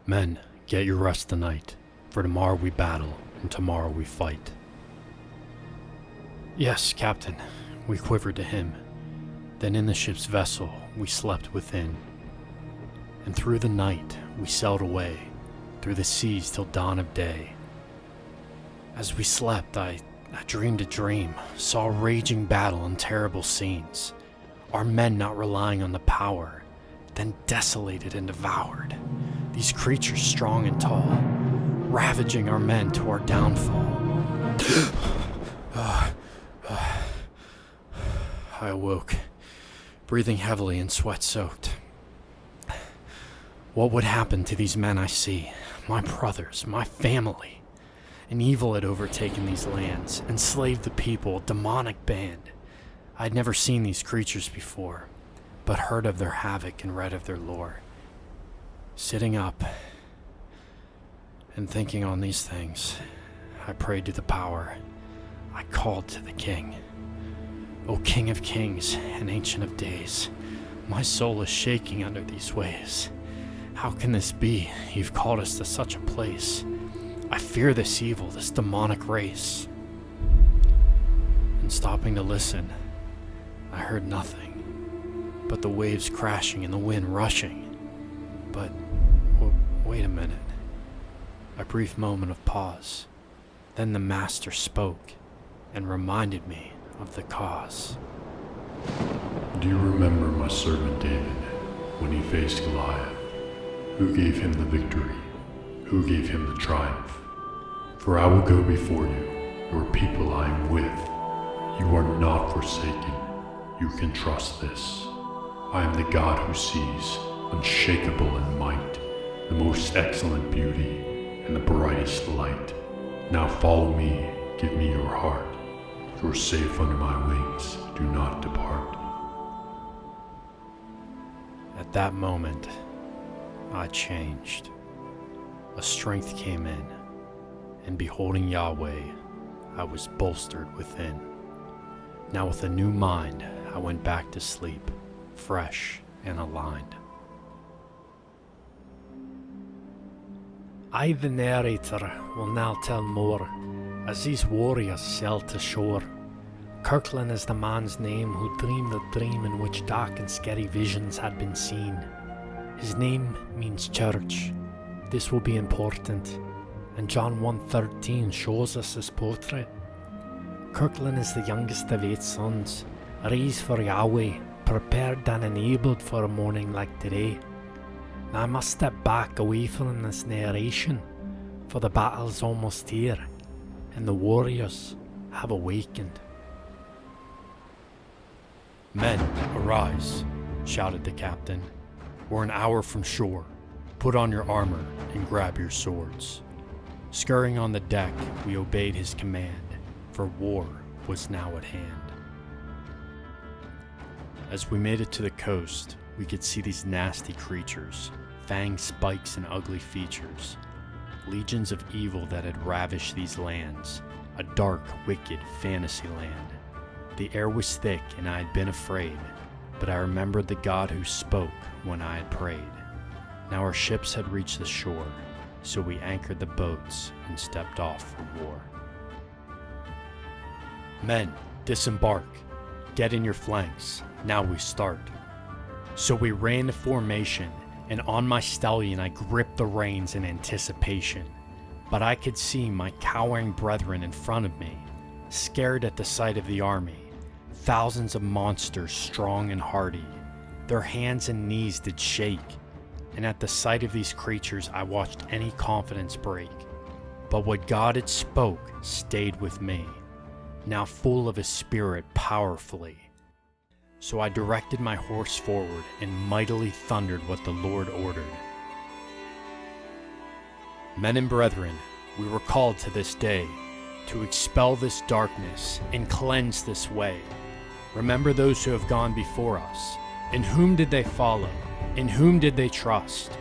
Men, get your rest tonight, for tomorrow we battle, and tomorrow we fight. Yes, Captain, we quivered to him. Then in the ship's vessel we slept within. And through the night we sailed away, through the seas till dawn of day. As we slept, I dreamed a dream, saw a raging battle and terrible scenes. Our men not relying on the power, then desolated and devoured. These creatures strong and tall, ravaging our men to our downfall. I awoke, breathing heavily and sweat-soaked. What would happen to these men I see, my brothers, my family? An evil had overtaken these lands, enslaved the people, a demonic band. I had never seen these creatures before, but heard of their havoc and read of their lore. Sitting up and thinking on these things, I prayed to the power. I called to the King. O King of Kings and Ancient of Days, my soul is shaking under these waves. How can this be? You've called us to such a place. I fear this evil, this demonic race. And stopping to listen, I heard nothing but the waves crashing and the wind rushing. But wait a minute. A brief moment of pause. Then the master spoke and reminded me of the cause. Do you remember my servant David when he faced Goliath? Who gave him the victory? Who gave him the triumph? For I will go before you, your people I am with. You are not forsaken. You can trust this. I am the God who sees, unshakable in might, the most excellent beauty, and the brightest light. Now follow me, give me your heart. You are safe under my wings, do not depart. At that moment, I changed. A strength came in, and beholding Yahweh, I was bolstered within. Now with a new mind, I went back to sleep, fresh and aligned. I, the narrator, will now tell more, as these warriors sailed to shore. Kirkland is the man's name who dreamed the dream in which dark and scary visions had been seen. His name means church. This will be important, and John 1:13 shows us his portrait. Kirkland is the youngest of 8 sons, raised for Yahweh, prepared and enabled for a morning like today. Now I must step back away from this narration, for the battle's almost here, and the warriors have awakened. Men, arise, shouted the captain. We're an hour from shore. Put on your armor and grab your swords. Scurrying on the deck, we obeyed his command, for war was now at hand. As we made it to the coast, we could see these nasty creatures, fang spikes and ugly features, legions of evil that had ravished these lands, a dark, wicked fantasy land. The air was thick and I had been afraid, but I remembered the God who spoke when I had prayed. Now our ships had reached the shore, so we anchored the boats and stepped off for war. Men, disembark. Get in your flanks. Now we start. So we ran to formation, and on my stallion I gripped the reins in anticipation. But I could see my cowering brethren in front of me, scared at the sight of the army. Thousands of monsters strong and hardy. Their hands and knees did shake, and at the sight of these creatures I watched any confidence break. But what God had spoke stayed with me, now full of his spirit powerfully. So I directed my horse forward and mightily thundered what the Lord ordered. Men and brethren, we were called to this day to expel this darkness and cleanse this way. Remember those who have gone before us. In whom did they follow? In whom did they trust?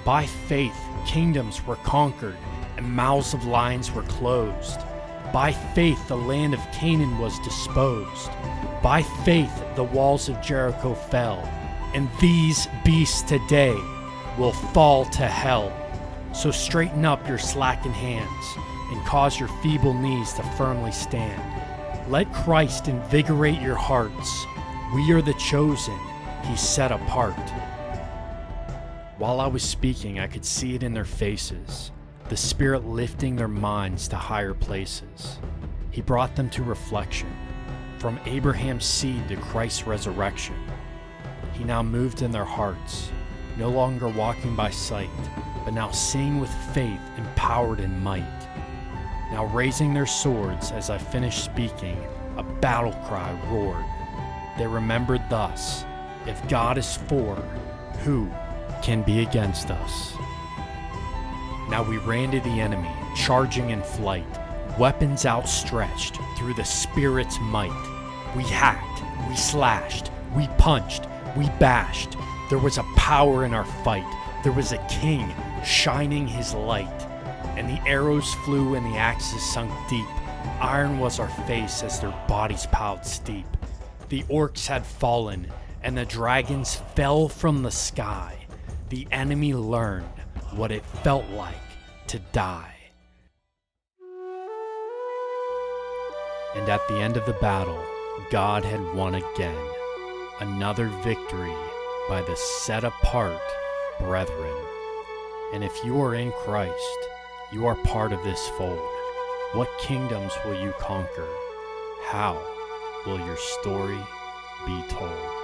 By faith, kingdoms were conquered and mouths of lions were closed. By faith, the land of Canaan was disposed. By faith, the walls of Jericho fell, and these beasts today will fall to hell. So straighten up your slackened hands and cause your feeble knees to firmly stand. Let Christ invigorate your hearts. We are the chosen, He's set apart. While I was speaking, I could see it in their faces, the Spirit lifting their minds to higher places. He brought them to reflection, from Abraham's seed to Christ's resurrection. He now moved in their hearts, no longer walking by sight, but now seeing with faith, empowered in might. Now raising their swords as I finished speaking, a battle cry roared. They remembered thus, if God is for, who can be against us? Now we ran to the enemy, charging in flight, weapons outstretched through the Spirit's might. We hacked, we slashed, we punched, we bashed. There was a power in our fight. There was a king shining his light. And the arrows flew and the axes sunk deep. Iron was our face as their bodies piled steep. The orcs had fallen, and the dragons fell from the sky. The enemy learned what it felt like to die. And at the end of the battle, God had won again. Another victory by the set-apart brethren. And if you are in Christ, you are part of this fold. What kingdoms will you conquer? How will your story be told?